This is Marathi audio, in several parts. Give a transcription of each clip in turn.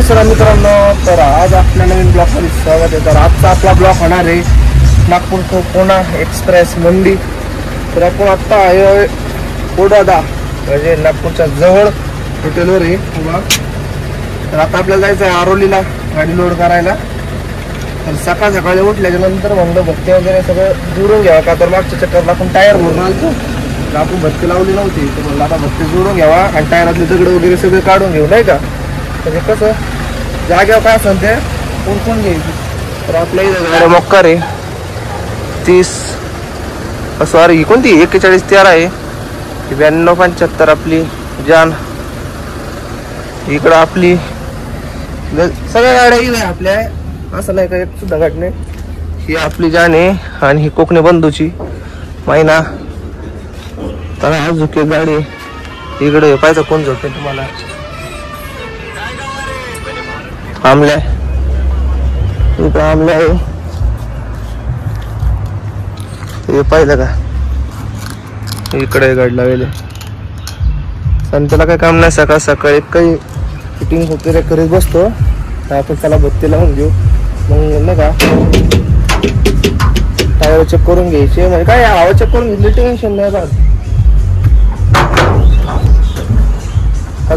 नमस्कार मित्रांनो, तर आज आपल्या नवीन ब्लॉगमध्ये स्वागत आहे। तर आजचा आपला ब्लॉग होणार आहे नागपूर टू पुणे एक्सप्रेस मंडी। तर आपण आत्ता आहे कोडादा म्हणजे नागपूरच्या जवळ हॉटेलवर आहे उभा। तर आता आपल्याला जायचं आहे आरोलीला गाडी लोड करायला। तर सकाळ सकाळी उठल्याच्या नंतर म्हणलं भत्ती वगैरे सगळं जुळून घ्यावं, का तर मागच्या चक्करला आपण टायर भरून आलतो, तर आपण भत्ती लावली नव्हती, तर म्हणलं आता भत्ती जुळून घ्यावा आणि टायरातले दगड वगैरे सगळे काढून घेऊ नाही का। म्हणजे कसं जाग्यावर काय असेल ते उरकून घ्यायची। तर आपल्या इथं गाड्या मोक्कार आहे 30 सॉरी कोणती 4113 आहे, 9275 आपली जान। इकडं आपली सगळ्या गाड्या इथे आपल्या असं नाही का एक सुद्धा गाडी नाही। ही आपली जान आहे आणि ही कोकणी बंधूची महिना। तर हा झुके गाडी इकडे पाहिजे कोण झोपते तुम्हाला आमल्या इकडं आमल्या आहे हे पाहिलं का, इकडे गाडी लावले आणि त्याला काही काम नाही। सकाळ सकाळी काही फिटिंग वगैरे करीत बसतो, तर आपण त्याला भत्ती लावून घेऊ मग नाही का। टायर चेक करून घ्यायचे म्हणजे काय हवा चेक करून घेतली टेन्शन नाही राहत।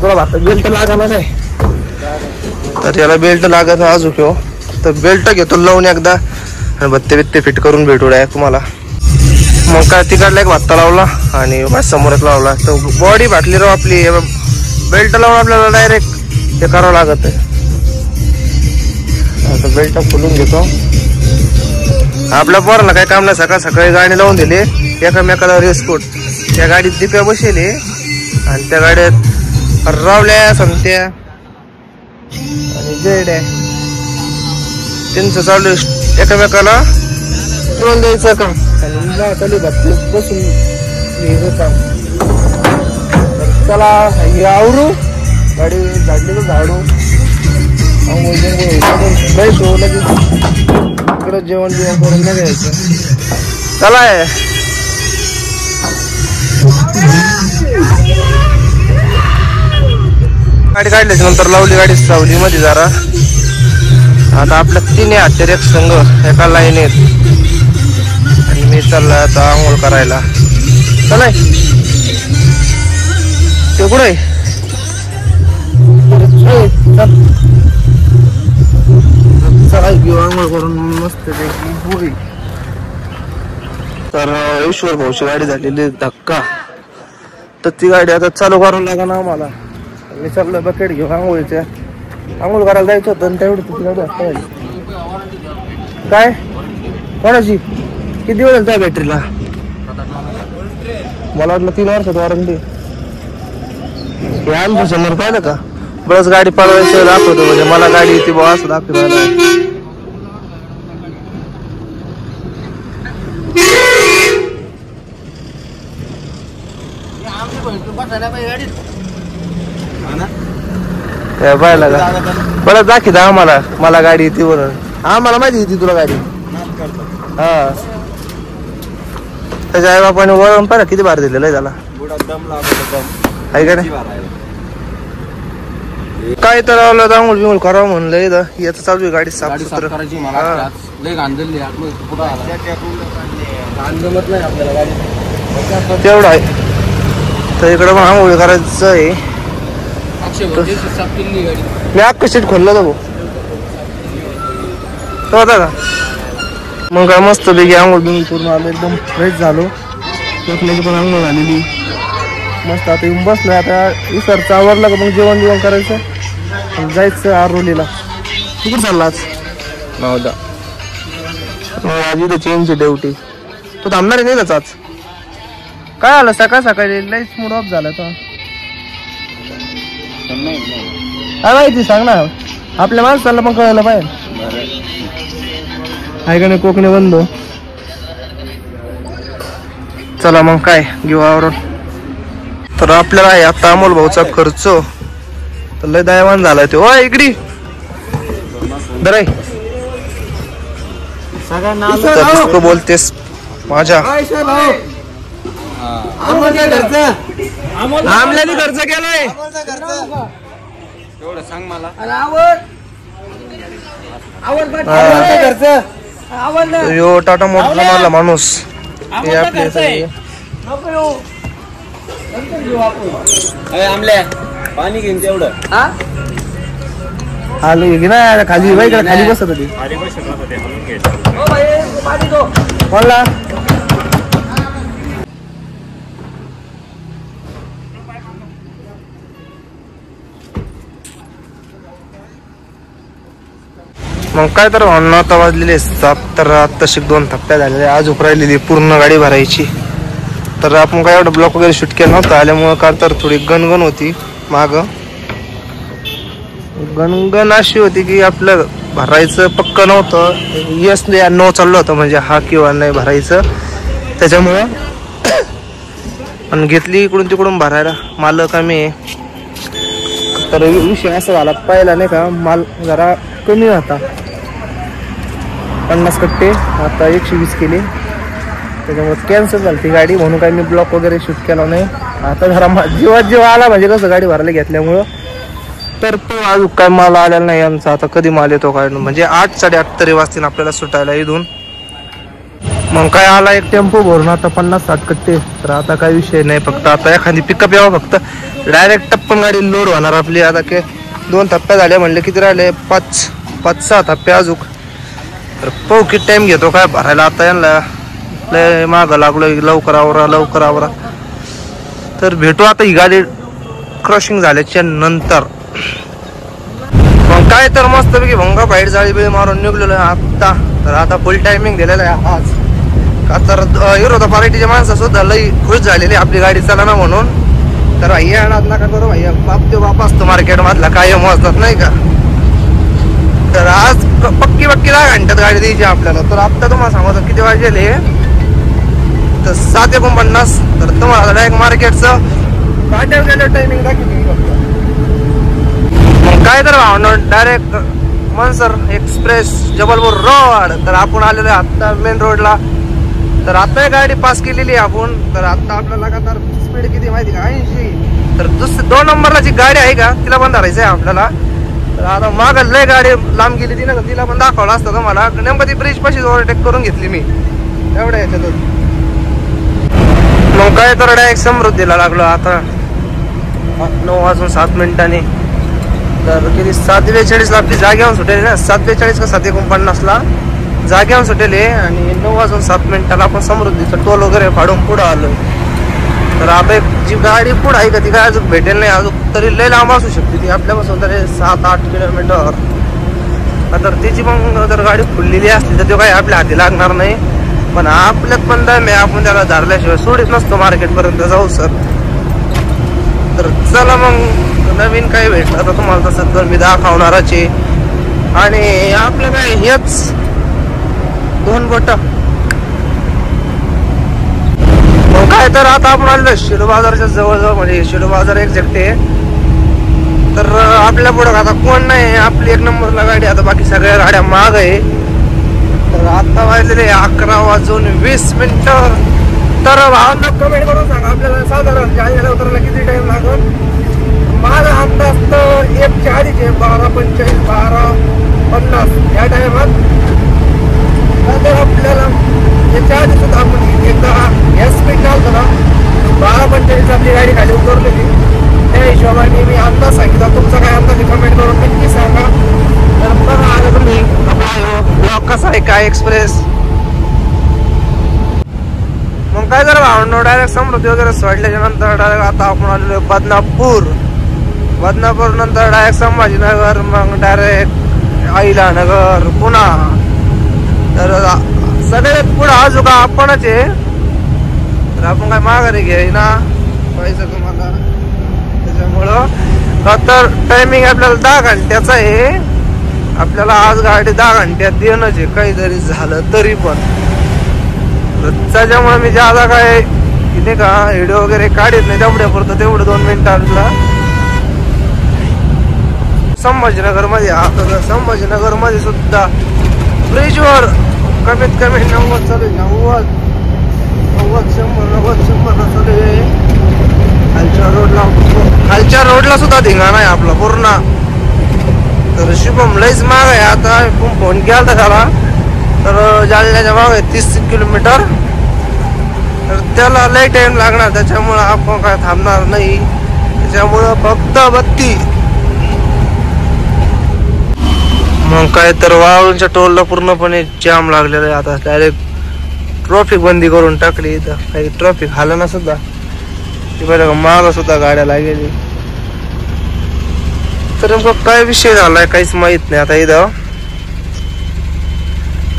तुला भातात बेल्ट लागायला नाही, तर याला बेल्ट लागत अजून घेऊ, तर बेल्ट घेतो लावून एकदा आणि भत्ते बित्ते फिट करून भेटू डायरेक्ट तुम्हाला। मग काय तिकडला एक भत्ता लावला आणि समोरच लावला, तर बॉडी बाटली राव आपली बेल्ट लावून आपल्याला डायरेक्ट हे करावं लागत आहे। आता बेल्ट खोलून घेतो। आपल्या पोरांना काही काम नाही, सकाळ सकाळी गाडी लावून दिली एकामेकाला रेसकोट। त्या गाडीत दिप्या बसेले आणि त्या गाड्यात रावल्या संत्या आणि जेड्या त्यांचं चालू एकामेकाला ट्रोल द्यायचं काम आणि चालू बसून घ्यायचं काम। चला हे आवरू गाडी झाडली तर झाडू फ्रेश होऊ लगेच इकडं जेवण करून नाही घ्यायचं। चला गाडी काढल्याच्या नंतर लावली गाडी सावली मध्ये जरा। आता आपल्या 3 हत्यार एक संघ एका लाईनीत आणि मी चाललाय आता आंघोळ करायला। चलाय ते कुठे चला घेऊ आंघोळ करून मस्त पैकी। तर ईश्वर भाऊची गाडी झालेली धक्का, तर ती गाडी आता चालू करावं लागेल आम्हाला। मी चाललोय बकेट घेऊ आंघोळीच्या, आंघोळ करायला जायचं होतं आणि तेवढी तिची गाडी असता काय कोणाची किती दिवस झाले त्या बॅटरीला? मला वाटलं 3 वर्षात वॉरंटी। हे आमच्या समोर पाहिलं का बस गाडी पळवायचं दाखवतो, म्हणजे मला गाडी येते बा असं दाखवतो। पाहिलं का बरं दाखी दा आम्हाला, मला गाडी येते म्हणून आम्हाला माहिती येते तुला गाडी। हा त्याच्या आई बापाने वळण पाहिलं किती भार दिलेलं आहे त्याला, आहे का नाही। काय तर लावलं आंघोळ बिंघोळ करावं म्हणलं इथं याचं चालू आहे गाडी साफ सुथरं तेवढं आहे। तर इकडं मग आंघोळ करायचं आहे। मी अख्खं सीट खोललं तर होता का मग काय मस्त पैकी आंघोळ बिंघोळ करून आलो, एकदम फ्रेश झालो। चकल्याची पण आंघोळ झालेली मस्त। आता येऊन बसलो, आता इसरचं आवरलं का मग जेवण बिवण करायचं जायचं आरोलीला। तू कुठं चालला आज? नवदा आज इथं चेंजची ड्युटी। तू थांबणार आहे नाही आज? काय आलं सकाळ सकाळी लईच मूड ऑफ झाला तो, काय माहिती सांग ना, आपल्या माणसाला पण कळलं पाहिजे आहे का नाही कोकणी बंधू। चला मग काय घेऊ आवरून। तर आपल्याला आहे आता अमोल भाऊचा खर्च तर लय दयावान झालाय तो। ओ इकडी दराई सगळ्यांना बोलतेस माझ्या आमल्याने खर्च केलाय एवढं सांग मला. यो टाटा मोटर मारला माणूस हे आपले सगळे. आमल्या पाणी घेऊन तेवढं आलो की ना खाली बाई खाली बसत होती बोलला. मग काय तर आता वाजलेले 7 तर आत्ताशी 2 थप्प्या झालेले. आज राहिलेली पूर्ण गाडी भरायची. तर आपण काय एवढं ब्लॉक वगैरे शूट केलं नव्हतं आल्यामुळं का तर थोडी गणगण होती माग. गणगण अशी होती की आपलं भरायचं पक्क नव्हतं. यस नो चाललं होतं म्हणजे हा किंवा नाही भरायचं. त्याच्यामुळं पण घेतली इकडून तिकडून भरायला. माल कमी आहे. तर विषय असा झाला पहिला नाही का माल जरा कमी होता 50 कट्टे. आता 120 केले. त्याच्यामुळे कॅन्सल झाली ती गाडी म्हणून काही मी ब्लॉक वगैरे शूट केला नाही. आता जरा जेव्हा आला म्हणजे कसं गाडी भरायला घेतल्यामुळं. तर तो अजून काय माल आलेला नाही आमचा. आता कधी माल येतो काय म्हणजे 8 साडेआठ तरी वाजतील आपल्याला सुटायला इथून. मग काय आला एक टेम्पो भरून आता 50-60 कट्टे. तर आता काही विषय नाही. फक्त आता एखादी पिकअप यावं फक्त डायरेक्ट टप्पन गाडी लोड होणार आपली. आता काय 2 थप्प्या झाले म्हणले किती राहिले 5-6 थप्पे अजून. तर पाहू किती टाइम घेतो काय भरायला. आता यांना लय मागं लागलो लवकर आवरा. तर भेटू आता ही गाडी क्रॉसिंग झाल्याच्या नंतर. मग काय तर मस्तपैकी भंगा बाहेर जाळी बिळी मारून निघलेलो आहे आता. तर आता फुल टायमिंग दिलेला आहे आज. का तर विरोधा पार्टीचे माणसं सुद्धा लई खुश झालेली आपली गाडी चला ना म्हणून. तर भैया नका करू भैया बाप असतो मार्केट मधला काय मोजतात नाही का. तर आज पक्की 10 घंट्यात गाडी द्यायची आपल्याला. तर आता तुम्हाला सांगतो किती वाजले तर 7:49. तर तुम्हाला डायरेक्ट मार्केटचं टायमिंग दाखवली. मग काय तर भावनं direct Mansar express Jabalpur road. तर आपण आलेलो आहे आता मेन रोडला. तर आता गाडी पास केलेली आहे आपण. तर आता आपल्याला लगातार स्पीड किती माहिती का 80. तर 2 नंबरला जी गाडी आहे का तिला पण धरायचं आहे आपल्याला. तर आता माग लय गाडी लांब गेली ती ना तिला पण दाखवलं असतं तुम्हाला. नेमकं ती ब्रिज पाशीच ओव्हरटेक करून घेतली मी एवढ्या याच्यातच. मग काय तर डायरेक्ट समृद्धीला लागलो आता 9:07. तर किती 7:42 आपली जागेवर सुटेल ना. 7:42 का 7:49 जागेवर सुटेल. आणि 9:07 आपण समृद्धीचं टोल वगैरे फाडून पुढं आलोय. तर आता एक जी गाडी पुढं आहे का ती काय अजून भेटेल नाही अजून. तरी लय लांब असू शकते ती आपल्यापासून तरी 7-8 किलोमीटर. तर तिची मग जर गाडी खुललेली असली तर तो काही आपल्या हाती लागणार नाही. पण आपल्यात पण दम आहे. आपण त्याला धरल्याशिवाय सोडीत नसतो मार्केटपर्यंत जाऊ सर. तर चला मग नवीन काही भेटलं तर तुम्हाला तसं तर मी दाखवणारच आहे. आणि आपलं काय हेच 2 बोट. मग काय तर आता आपण आलेलो शिडू बाजारच्या जवळजवळ म्हणजे शिडू बाजार एक्झॅक्ट आहे. तर आपल्या पुढं आता कोण नाही. आपली 1 नंबरला गाडी. आता बाकी सगळ्या गाड्या माग आहे. तर आता वाजलेले 11:20. तर भावांना कमेंट करून सांगा आपल्याला साधारण जालन्याला उतरायला किती टाइम लागेल. माझा अंदाज तर 1च्या आधीचे 12:45 12:50 या टायमात. तर आपल्याला याच्या आधी सुद्धा आपण एकदा या स्पीड चालतो ना 12:45 आपली गाडी खाली उतरलेली. त्या हिशोबाने मी अंदाज सांगितला. तुमचा काय अंदाज कमेंट करून नक्की सांगा. तर बघा आलं तुम्ही ब्लॉक कसा आहे काय एक्सप्रेस. मग काय जरा भावनो डायरेक्ट समृद्धी वगैरे सोडल्याच्या नंतर डायरेक्ट आता आपण आलेलो बदनापूर नंतर डायरेक्ट संभाजीनगर. मग डायरेक्ट अहिलानगर पुन्हा. तर सगळ्यात पुढं आजू का आपणच आहे. तर आपण काय माघारी घ्यायना पाहिजे तुम्हाला. त्याच्यामुळं तर टायमिंग आपल्याला 10 घंट्याचा आहे. आपल्याला आज गाडी 10 घंट्यात देणंच आहे काही जरी झालं तरी पण. त्याच्यामुळे मी ज्यादा काय नाही का व्हिडिओ वगैरे काढत नाही. तेवढ्यापुरतं तेवढं 2 मिनिटांना संभाजीनगर मध्ये. आता संभाजीनगर मध्ये सुद्धा ब्रिजवर कमीत कमी 90 चालू आहे. 90 100 चालू आहे. खालच्या रोडला सुद्धा धिंगाणा आहे आपला पूर्ण. तर शुभम लईच माग आहे. आता फोन केला होता त्याला, तर जालन्याच्या माग आहे 30 किलोमीटर. तर त्याला लई टाइम लागणार, त्याच्यामुळं आपण काय थांबणार नाही. त्याच्यामुळं फक्त 32. मग काय तर वाळूंच्या टोलला पूर्णपणे जाम लागलेला आहे. आता डायरेक्ट ट्रॉफिक बंदी करून टाकली. इथं काही ट्रॉफिक हालं ना सुद्धा. बरं माग सुद्धा गाड्या लागेली. तर नेमकं काय विषय झालाय काहीच माहित नाही आता इथं.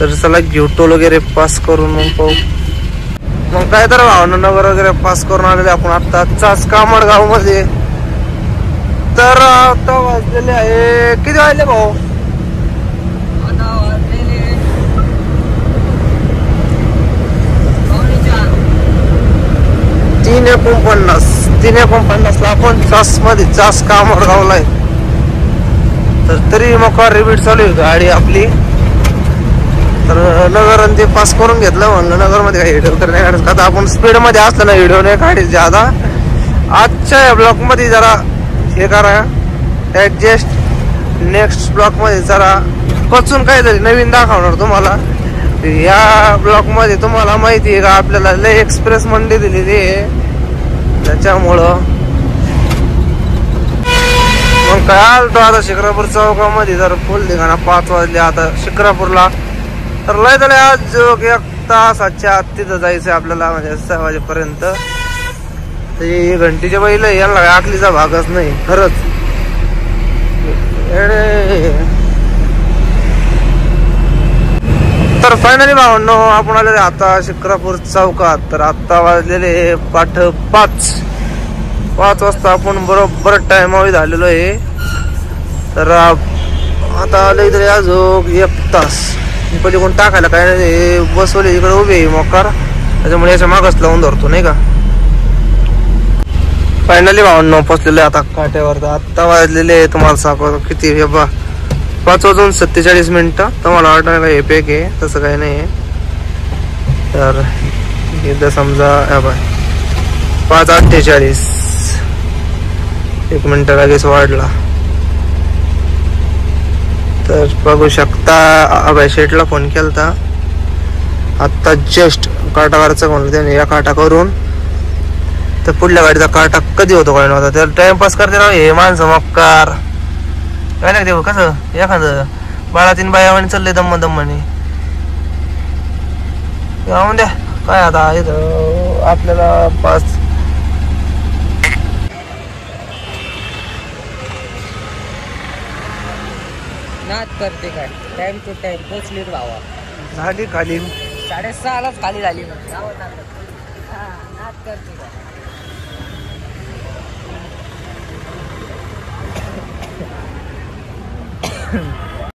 तर चला घेऊ टोल वगैरे पास करून मग पाहू. मग काय तर भावनगर वगैरे पास करून आलेले आपण आता चास कामडगाव मध्ये. तर आता वाजलेले आहे, किती वाजले भाऊ? 3:49 ला आपण चास मध्ये चास कामडगावला आहे. तर तरी मग रिपीट चालू आहे गाडी आपली. तर नगर ते पास करून घेतलं. म्हणलं नगर मध्ये काही व्हिडिओ तर नाही काढत, का आपण स्पीड मध्ये असलं ना व्हिडिओ नाही काढत ज्यादा. आजच्या या ब्लॉक मध्ये जरा हे करा ऍडजस्ट. नेक्स्ट ब्लॉक मध्ये जरा कचून काहीतरी नवीन दाखवणार तुम्हाला. या ब्लॉक मध्ये तुम्हाला माहिती आहे का आपल्याला लय एक्सप्रेस मंडी दिलेली आहे, त्याच्यामुळं मग काय आलतो आता शिक्रापूर चौकामध्ये. जर फुल दिघाना 5 वाजले आता शिक्रापूरला. तर लय झाले आज 1 तासाच्या आत तिथं जायचं आपल्याला, म्हणजे 6 वाजेपर्यंत. ते घंटीच्या बैल यांना काय आखलीचा भागच नाही खरंच. तर फायनली भावंनो आपण आलेले आता शिक्रापूर चौकात. तर आता वाजलेले 5:05 वाजता आपण बरोबर टाइमावर झालेलो आहे. तर आता आलं तरी अजून 1 तास. पहिले कोण टाकायला काय नाही, बसवले इकडे उभे आहे मोकार, त्याच्यामुळे याच्या मागच लावून धरतो नाही का. फायनली भावंनो पोचलेले आता काट्यावर. आता वाजलेले तुम्हाला सांगतो किती हे बा 5:47 तुम्हाला वाटणार हे पॅक आहे, तसं काही नाही. तर एकदा समजा 5:48 1 मिनिट लगेच वाढला. तर बघू शकता अभय शेटला फोन केलता आता जस्ट काटावरचा म्हणलं त्याने या काटा करून. तर पुढल्या गाडीचा काटा कधी होतो काय नव्हता. त्याला टाइमपास करते ना हे माणसं मक्कार. काय नाही देऊ कसं एखादं 12-3 बायावानी चालले दम्माने. जाऊन द्या काय आता इथं आपल्याला 5 नाद करते काय टाइम टू टाइम पोचली भावा. झाली खाली 6:30लाच खाली झाली. नाद करते काय